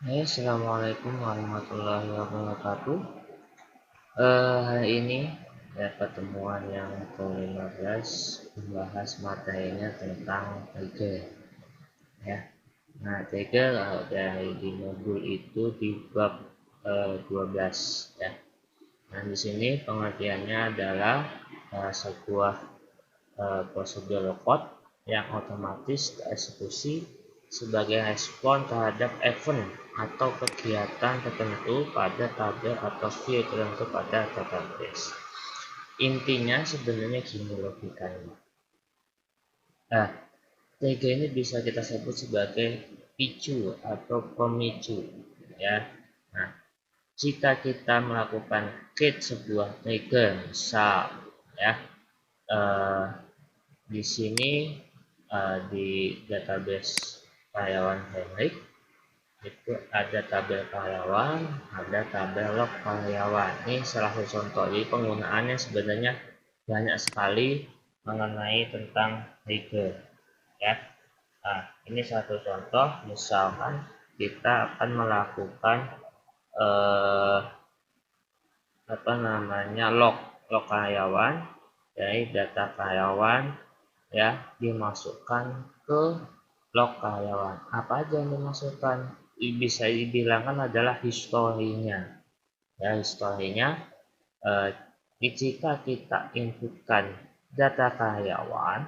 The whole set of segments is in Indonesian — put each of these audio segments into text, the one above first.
Assalamualaikum warahmatullahi wabarakatuh. Hari ini pertemuan yang ke-15 membahas materinya tentang trigger, ya. Nah, trigger kalau dari di modul itu di bab 12, ya. Nah, di sini pengertiannya adalah sebuah prosedur code yang otomatis tereksekusi sebagai respon terhadap event atau kegiatan tertentu pada tabel atau field tertentu pada database. Intinya sebenarnya gini logikanya. Nah, trigger ini bisa kita sebut sebagai picu atau pemicu, ya. Nah, jika kita melakukan create sebuah trigger, misal, ya, eh, di sini di database karyawan Henrik itu ada tabel karyawan, ada tabel log karyawan. Ini salah satu contoh. Jadi penggunaannya sebenarnya banyak sekali mengenai tentang trigger, ya. Nah, ini satu contoh. Misalkan kita akan melakukan eh, log karyawan dari data karyawan, ya, dimasukkan ke log karyawan. Apa aja yang dimasukkan? Bisa dibilangkan adalah historinya, ya. Historinya eh, jika kita inputkan data karyawan,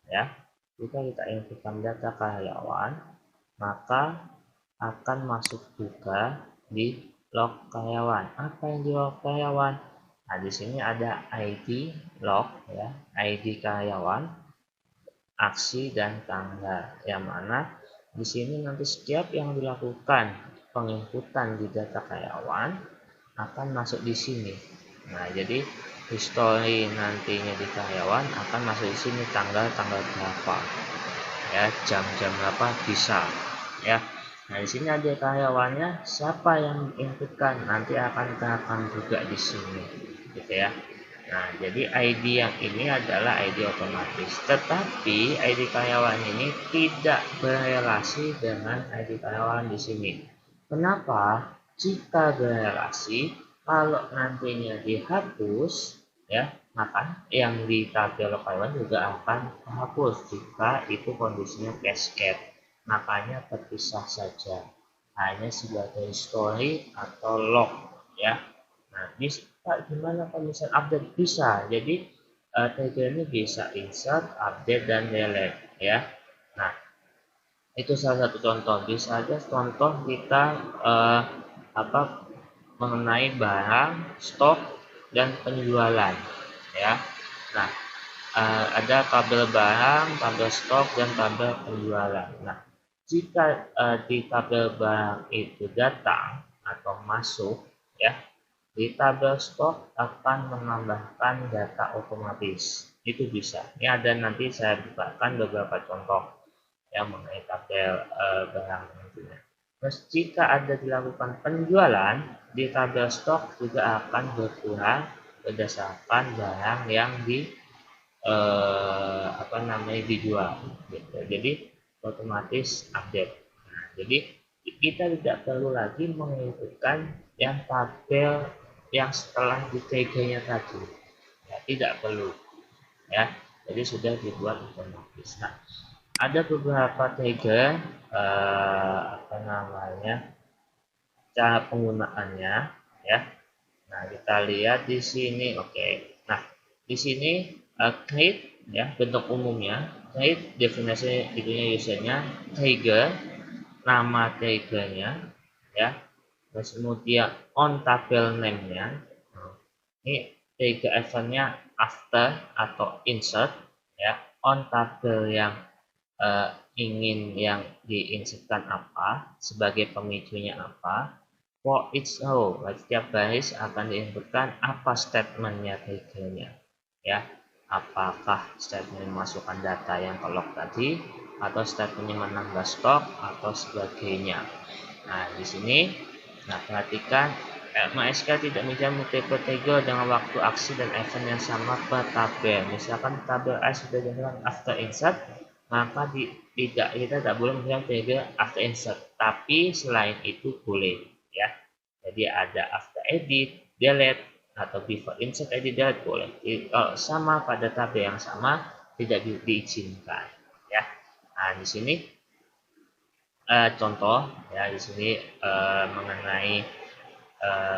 ya, jika kita inputkan data karyawan, maka akan masuk juga di log karyawan. Apa yang di log karyawan? Nah, di sini ada ID log, ya, ID karyawan, aksi dan tanggal, yang mana di sini nanti setiap yang dilakukan penginputan di data karyawan akan masuk di sini. Nah, jadi history nantinya di karyawan akan masuk di sini, tanggal berapa, ya, jam berapa bisa, ya. Nah, di sini ada karyawannya, siapa yang inputkan nanti akan terekam juga di sini, gitu ya. Nah, jadi ID yang ini adalah ID otomatis, tetapi ID karyawan ini tidak berrelasi dengan ID karyawan di sini. Kenapa? Jika berrelasi, kalau nantinya dihapus, ya, maka yang di tabel karyawan juga akan terhapus jika itu kondisinya cascade. Makanya terpisah saja, hanya sebagai story atau log, ya. Nah, bisa gimana kalau misalnya update? Bisa. Jadi trigger ini bisa insert, update, dan delete, ya. Nah, itu salah satu contoh. Bisa aja contoh kita apa mengenai barang, stok, dan penjualan, ya. Nah, ada tabel barang, tabel stok, dan tabel penjualan. Nah, jika di tabel barang itu datang atau masuk, ya, di tabel stok akan menambahkan data otomatis. Itu bisa. Ini ada, nanti saya bukakan beberapa contoh yang mengenai tabel barang tentunya. Terus jika ada dilakukan penjualan, di tabel stok juga akan berkurang berdasarkan barang yang dijual, gitu. Jadi otomatis update. Nah, jadi kita tidak perlu lagi menginputkan yang tabel yang setelah di triggernya tadi, ya, tidak perlu, ya. Jadi sudah dibuat otomatis. Nah, ada beberapa trigger cara penggunaannya, ya. Nah, kita lihat di sini. Oke. Nah, di sini create, ya, bentuk umumnya. Create definisi itunya, usernya, trigger, nama triggernya, ya. Terus kemudian on tabel name-nya. Ini trigger eventnya after atau insert, ya. On tabel yang ingin yang diinsertkan apa, sebagai pemicunya apa. For each row, setiap baris akan diinputkan apa statementnya triggernya, ya. Apakah statement memasukkan data yang ke log tadi, atau statementnya menambah stok, atau sebagainya. Nah, di sini, nah, perhatikan, MySQL tidak bisa multiple trigger dengan waktu aksi dan event yang sama per tabel. Misalkan tabel A sudah dilakukan after insert, maka kita tidak boleh menggunakan tagger after insert, tapi selain itu boleh ya. Jadi ada after edit, delete, atau before insert, edit, delete boleh. Kalau sama pada tabel yang sama tidak diizinkan ya. Nah di sini contoh ya, di sini mengenai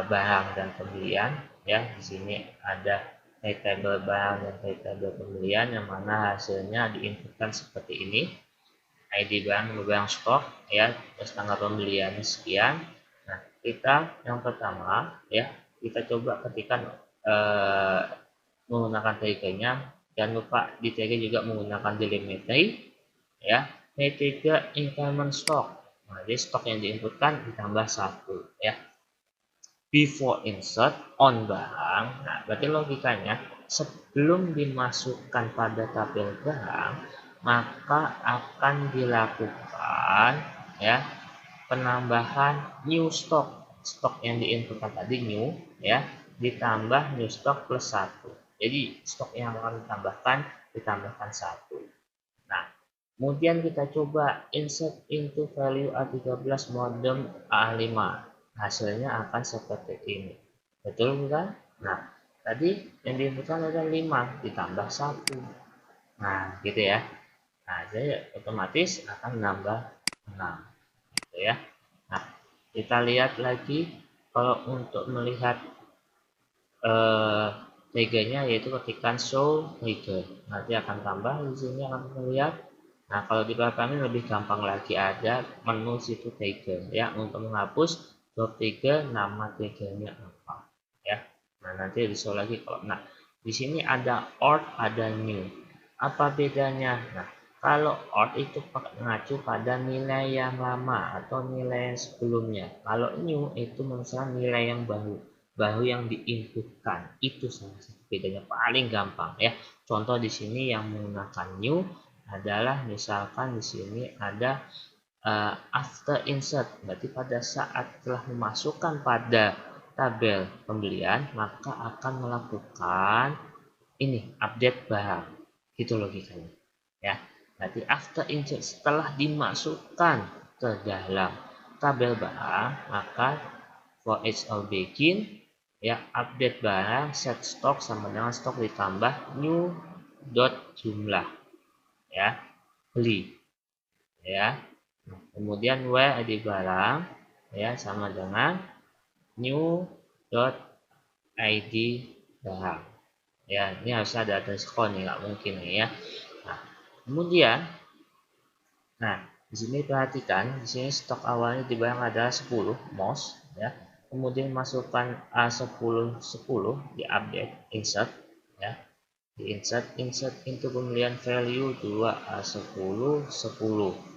barang dan pembelian ya. Di sini ada table barang dan table pembelian yang mana hasilnya diinputkan seperti ini. ID barang stok ya, terus tanggal pembelian sekian. Nah kita yang pertama ya, kita coba ketikkan menggunakan taggernya. Jangan lupa di tagger juga menggunakan telemetri ya. T3 increment stock. Nah, jadi stok yang diinputkan ditambah 1 ya. Before insert on barang. Nah, berarti logikanya sebelum dimasukkan pada tabel barang, maka akan dilakukan ya penambahan new stock. Stok yang diinputkan tadi new ya, ditambah new stock plus 1. Jadi stok yang akan ditambahkan 1. Nah, kemudian kita coba insert into value A13 modem A5. Hasilnya akan seperti ini. Betul bukan? Nah, tadi yang diinputkan ada 5 ditambah 1. Nah, gitu ya. Nah, jadi otomatis akan nambah 6. Gitu ya. Nah, kita lihat lagi kalau untuk melihat triggernya, yaitu ketikan show trigger. Nanti akan tambah di sini akan terlihat. Nah, kalau di kami lebih gampang lagi, ada menu situ trigger ya, untuk menghapus drop trigger, nama triggernya apa ya. Nah, nanti di show lagi kalau di sini ada old, ada new. Apa bedanya? Nah, kalau old itu mengacu pada nilai yang lama atau nilai yang sebelumnya. Kalau new itu misalnya nilai yang baru yang diinputkan. Itu salah satu bedanya, paling gampang ya. Contoh di sini yang menggunakan new adalah misalkan di sini ada after insert, berarti pada saat telah memasukkan pada tabel pembelian maka akan melakukan ini update barang, gitu logikanya ya. Berarti after insert, setelah dimasukkan ke dalam tabel barang, maka for each all begin ya, update barang set stock sama dengan stok ditambah new dot jumlah ya, beli ya. Kemudian where id barang ya sama dengan new dot id barang ya. Ini harus ada underscore nih, nggak mungkin nih ya. Nah, kemudian di sini perhatikan, di sini stok awalnya di barang adalah 10 MOS ya. Kemudian masukkan A10 10 di update insert ya. Di insert into pembelian value 2 A10 10.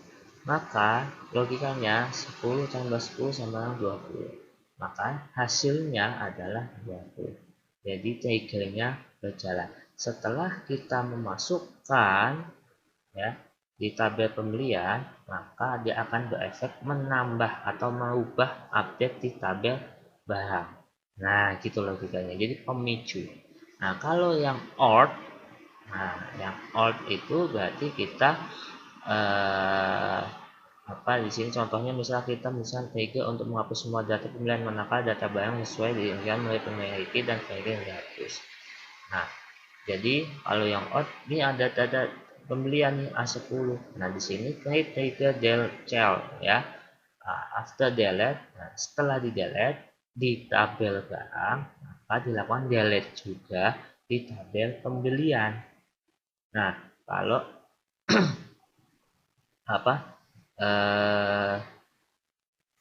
Maka logikanya 10 tambah 10 sama dengan 20. Maka hasilnya adalah 20. Jadi triggernya berjalan. Setelah kita memasukkan ya di tabel pembelian, maka dia akan berefek menambah atau merubah update di tabel barang. Nah, gitu logikanya. Jadi pemicu. Nah, kalau yang OR, yang OR itu berarti kita di sini contohnya, misal kita trigger untuk menghapus semua data pembelian manakala data barang sesuai diinginkan oleh pemilik dan trigger yang dihapus. Nah, jadi kalau yang out ini ada data pembelian nih A10. Nah, di sini create trigger del child ya. After delete, setelah di delete di tabel barang, maka dilakukan delete juga di tabel pembelian. Nah, kalau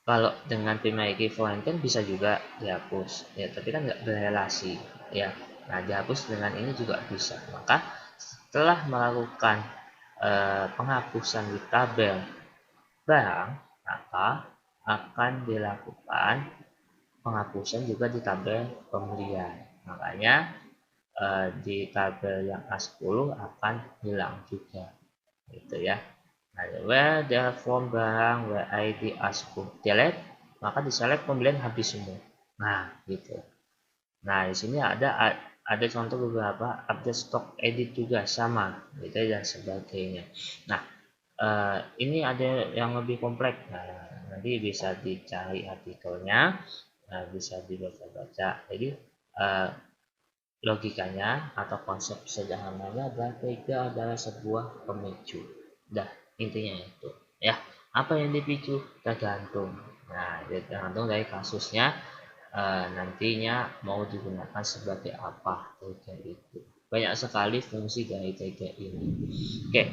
kalau dengan PMIG foreign kan bisa juga dihapus ya, tapi kan nggak berrelasi ya. Nah, dihapus dengan ini juga bisa. Maka setelah melakukan penghapusan di tabel barang, maka akan dilakukan penghapusan juga di tabel pembelian. Makanya di tabel yang A10 akan hilang juga, gitu ya. Nah, where there form barang where id A10 delete, maka diselect pembelian habis semua. Nah, gitu. Nah, di sini ada ada contoh beberapa update stok edit juga sama gitu dan sebagainya. Nah, ini ada yang lebih kompleks. Nah, nanti bisa dicari artikelnya, bisa dibaca-baca. Jadi logikanya atau konsep sederhananya adalah tega adalah sebuah pemicu. Dah, intinya itu. Ya, apa yang dipicu tergantung. Nah, tergantung dari kasusnya, nantinya mau digunakan sebagai apa tega itu. Banyak sekali fungsi dari tega ini. Oke,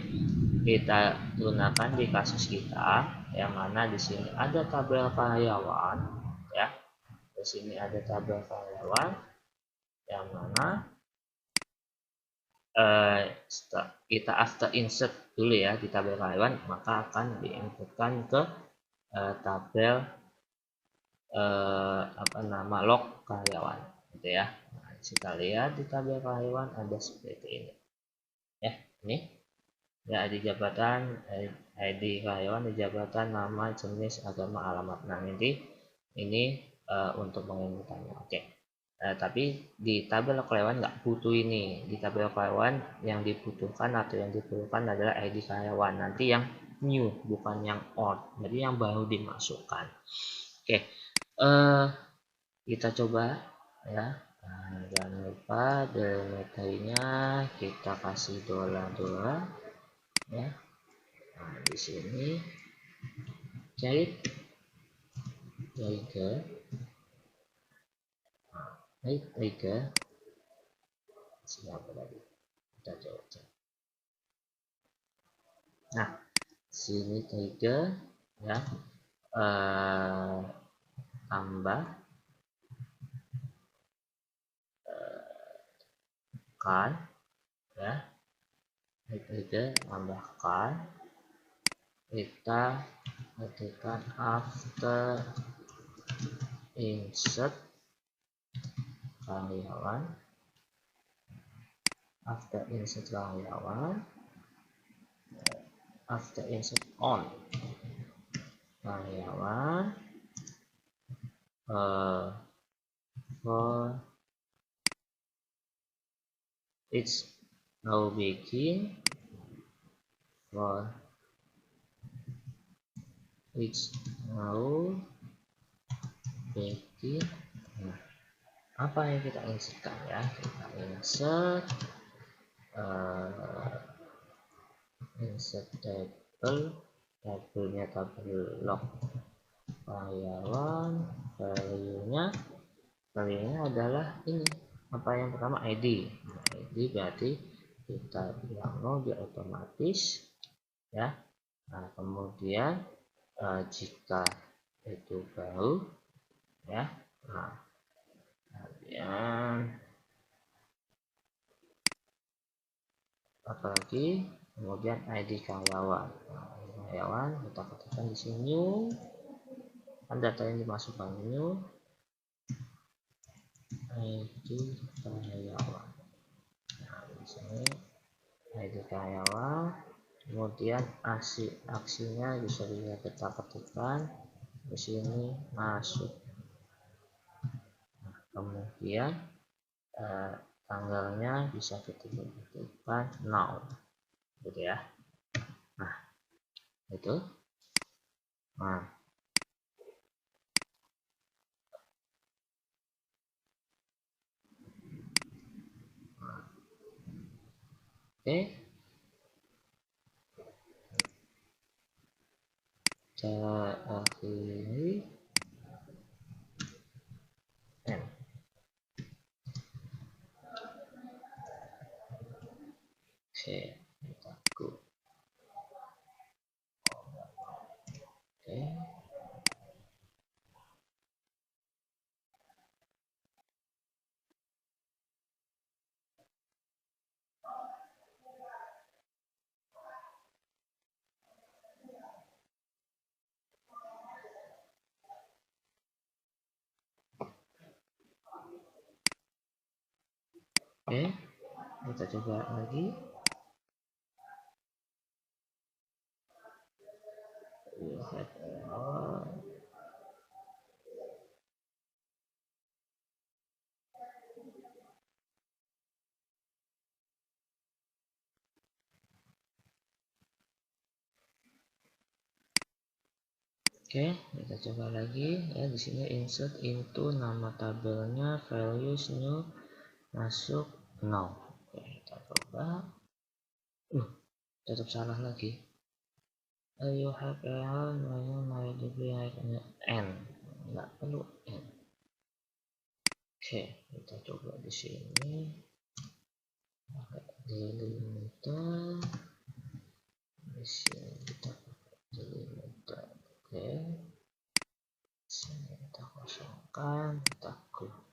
kita gunakan di kasus kita yang mana di sini ada tabel karyawan, ya. Di sini ada tabel karyawan yang mana kita after insert dulu ya di tabel karyawan, maka akan diinputkan ke tabel log karyawan gitu ya. Nah, kita lihat di tabel karyawan ada seperti ini ya. Ini ya, di jabatan ID karyawan, di jabatan, nama, jenis, agama, alamat. Nah, nanti ini untuk menginputannya. Oke. Tapi di tabel karyawan nggak butuh ini. Di tabel karyawan yang dibutuhkan atau yang diperlukan adalah ID karyawan. Nanti yang new, bukan yang old. Jadi yang baru dimasukkan. Oke. Kita coba ya. Nah, jangan lupa delimiterinya kita kasih dolar ya. Nah, di sini cari ke siapa tadi, kita coba cek. Nah, sini trigger ya, tambah kan ya, trigger tambahkan, kita ketikkan after insert karyawan, after insert on karyawan, for it's now begin, for it's now begin. Nah, apa yang kita insertkan ya, kita insert table, tabelnya tabel log karyawan, value-nya adalah ini, apa yang pertama ID. Nah, ID berarti kita bilang no, dia otomatis ya. Nah, kemudian jika itu baru ya, nah kemudian apalagi, kemudian ID karyawan. Nah, karyawan kita ketikkan di sini new, kan data yang dimasukkan new ID karyawan. Nah, di sini ID karyawan, kemudian aksinya bisa kita ketikkan di sini masuk. Nah, kemudian tanggalnya bisa kita ketikkan now gitu ya. Nah, itu. Nah, oke, cara akhiri N. Oke, kita go. Oke, kita coba lagi. Lihat Oke, kita coba lagi ya. Di sini insert into nama tabelnya values new masuk no. Oke, kita coba. Tetap salah lagi. You have error MariaDB n. Nggak perlu n. Oke, kita coba di sini. Delimiter. Di sini kita delimiter. Oke. Sini kita kosongkan, kita close.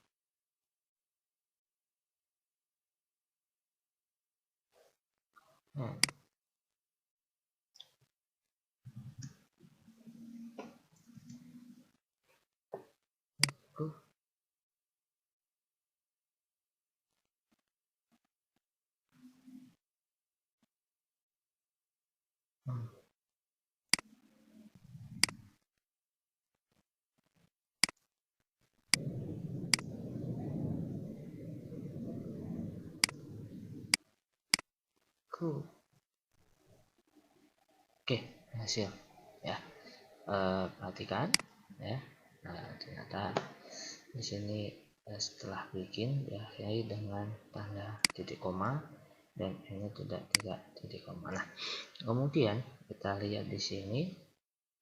Oke, hasil ya. Perhatikan ya. Nah, ternyata di sini setelah bikin diakhiri dengan tanda titik koma dan ini tidak titik koma. Nah, kemudian kita lihat di sini,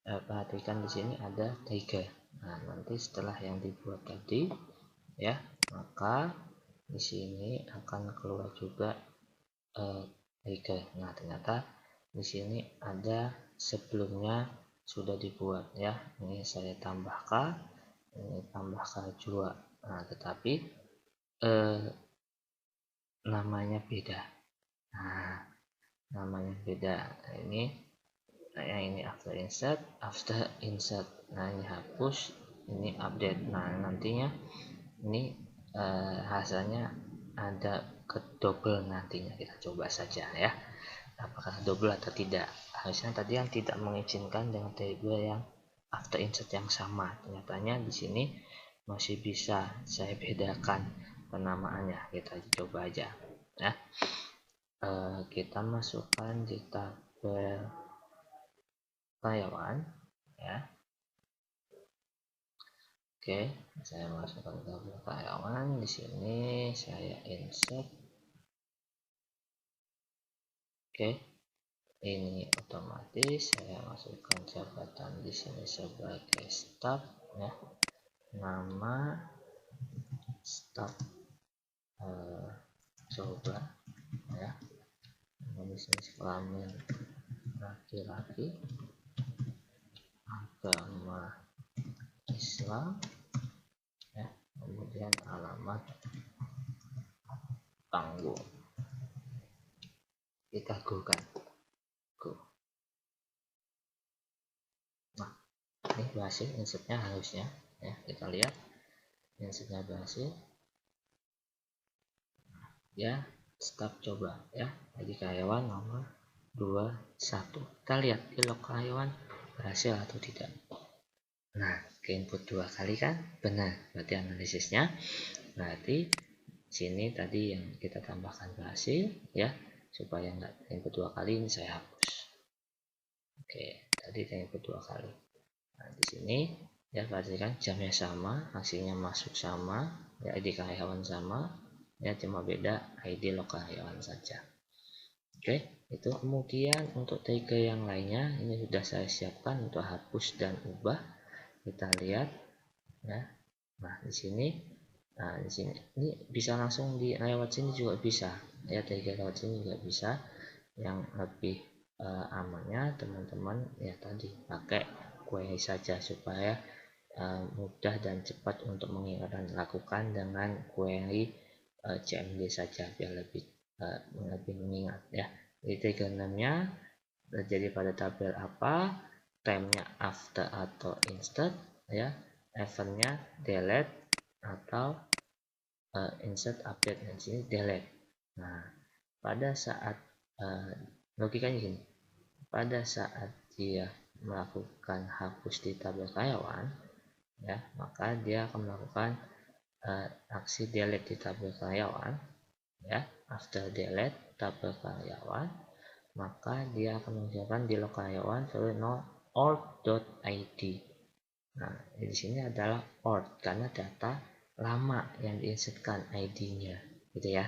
perhatikan di sini ada trigger. Nah, nanti setelah yang dibuat tadi ya, maka di sini akan keluar juga trigger. Nah, ternyata di sini ada sebelumnya sudah dibuat ya. Ini saya tambahkan, ini tambahkan juga. Nah, tetapi namanya beda. Nah, namanya beda. Ini yang ini after insert. Nah, ini hapus, ini update. Nah, nantinya ini hasilnya ada ke double nantinya. Kita coba saja ya, apakah double atau tidak. Harusnya tadi yang tidak mengizinkan dengan table yang after insert yang sama. Ternyata di sini masih bisa saya bedakan penamaannya. Kita coba aja ya. Kita masukkan di tabel karyawan ya. Oke, saya masukkan tabel karyawan. Di sini saya insert. Oke, ini otomatis saya masukkan jabatan di sini sebagai staff ya. Nama staff coba ya. Di sini kelamin laki-laki, agama Islam ya, kemudian alamat tanggung. Kita go kan, go. Nah, ini berhasil insertnya harusnya ya. Kita lihat insertnya berhasil ya. Stop coba ya. Jadi karyawan nomor 21. Kita lihat di log karyawan berhasil atau tidak. Nah, ke input 2 kali kan benar, berarti analisisnya berarti sini tadi yang kita tambahkan berhasil ya. Supaya enggak input 2 kali, ini saya hapus. Oke, tadi input 2 kali. Nah, di sini ya perhatikan jamnya sama, hasilnya masuk sama ya, ID karyawan sama ya, cuma beda ID log karyawan saja. Oke, itu. Kemudian untuk trigger yang lainnya ini sudah saya siapkan untuk hapus dan ubah. Kita lihat ya. Nah, di sini ini bisa langsung di lewat sini juga bisa ya, trigger lewat sini juga bisa. Yang lebih amannya teman-teman ya tadi pakai query saja supaya mudah dan cepat untuk mengingat dan lakukan dengan query CMD saja biar lebih mengingat ya. Jadi trigger name-nya terjadi pada tabel apa, time-nya after atau insert ya, event-nya delete atau insert, update, dan sini delete. Nah, pada saat logikanya gini, pada saat dia melakukan hapus di tabel karyawan ya, maka dia akan melakukan aksi delete di tabel karyawan ya. After delete tabel karyawan, maka dia akan menunjukkan di log karyawan value 0 ord.id. Nah, di sini adalah ord karena data lama yang diinsertkan ID-nya, gitu ya.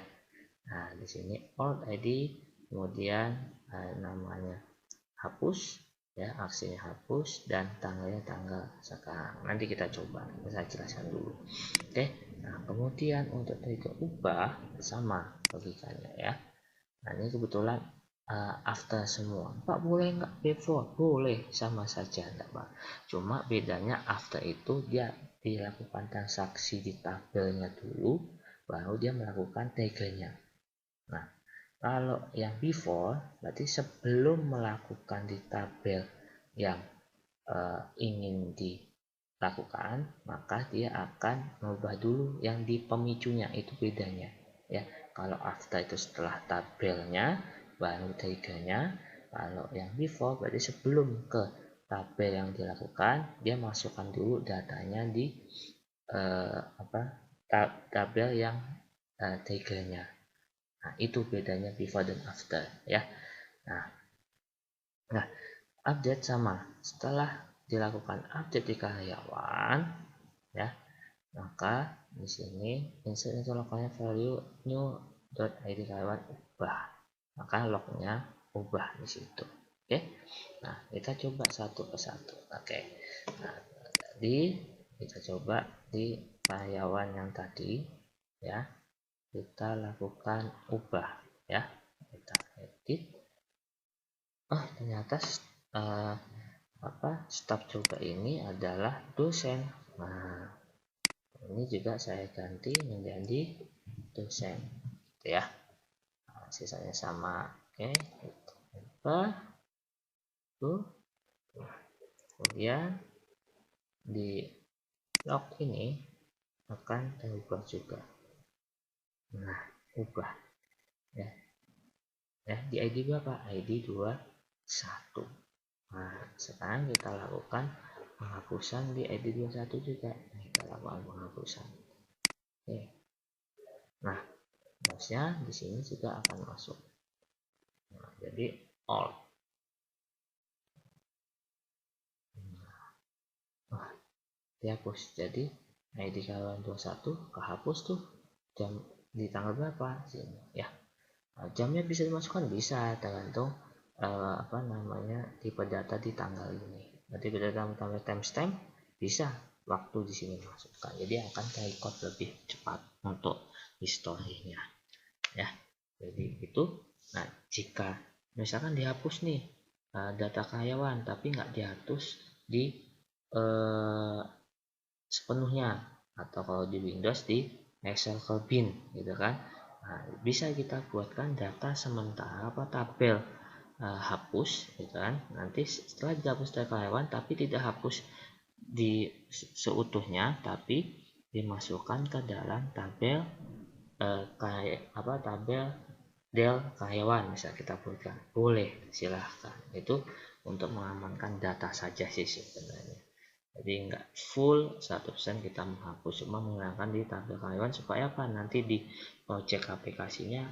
Nah, di sini ord ID, kemudian namanya hapus, ya, aksinya hapus, dan tanggalnya tanggal sekarang. Nanti kita coba, saya jelaskan dulu. Oke, nah kemudian untuk tag ubah sama logikanya ya. Nah ini kebetulan after semua. Pak boleh nggak before? Boleh, sama saja enggak Pak. Cuma bedanya after itu dia dilakukan transaksi di tabelnya dulu, baru dia melakukan tagelnya. Nah kalau yang before berarti sebelum melakukan di tabel yang ingin dilakukan, maka dia akan mengubah dulu yang di pemicunya, itu bedanya ya. Kalau after itu setelah tabelnya baru tagelnya, kalau yang before berarti sebelum ke tabel yang dilakukan dia masukkan dulu datanya di tabel yang tagelnya. Nah itu bedanya before dan after ya. Nah update sama, setelah dilakukan update di karyawan ya, maka di sini insert into lokalnya value new.id karyawan ubah, maka lognya ubah di situ. Oke, nah kita coba satu persatu. Oke, nah jadi kita coba di karyawan yang tadi ya, kita lakukan ubah ya, kita edit. Oh ternyata staf juga ini adalah dosen. Nah ini juga saya ganti menjadi dosen gitu ya. Nah, sisanya sama. Oke, apa tuh, kemudian di log ini akan terubah juga. Nah ubah ya, di ID berapa? ID 21. Nah sekarang kita lakukan penghapusan di ID 21 juga. Kita lakukan penghapusan. Oke, nah harusnya di sini juga akan masuk. Nah, jadi all. Nah, dihapus. Jadi ID karyawan 21 kehapus tuh jam di tanggal berapa sini ya. Nah, jamnya bisa dimasukkan, bisa tergantung tipe data di tanggal ini. Nanti beda tambah timestamp bisa waktu di sini masukkan. Jadi akan record lebih cepat untuk historinya ya. Jadi itu. Nah jika misalkan dihapus nih data karyawan tapi nggak dihapus di sepenuhnya, atau kalau di Windows di Excel ke bin gitu kan. Nah, bisa kita buatkan data sementara tabel hapus gitu kan. Nanti setelah dihapus data karyawan tapi tidak hapus di seutuhnya, tapi dimasukkan ke dalam tabel tabel del karyawan, bisa kita buatkan, boleh, silahkan. Itu untuk mengamankan data saja sih sebenarnya. Jadi enggak full 100% kita menghapus, cuma menggunakan di tabel karyawan supaya apa, nanti di project aplikasinya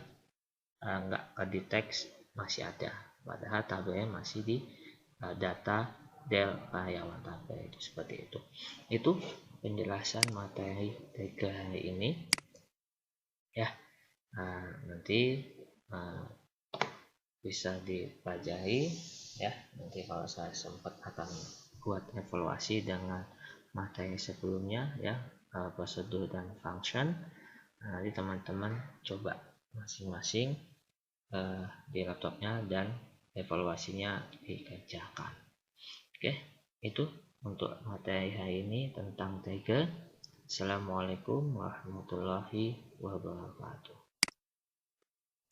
enggak kedetek masih ada, padahal tabelnya masih di data del karyawan tabel itu. Seperti itu penjelasan materi 3 hari ini ya. Nanti bisa dipelajari ya. Nanti kalau saya sempat akan buat evaluasi dengan materi sebelumnya ya, prosedur dan function. Nanti teman-teman coba masing-masing di laptopnya dan evaluasinya dikerjakan. Oke, itu untuk materi hari ini tentang Tiger. Assalamualaikum warahmatullahi wabarakatuh.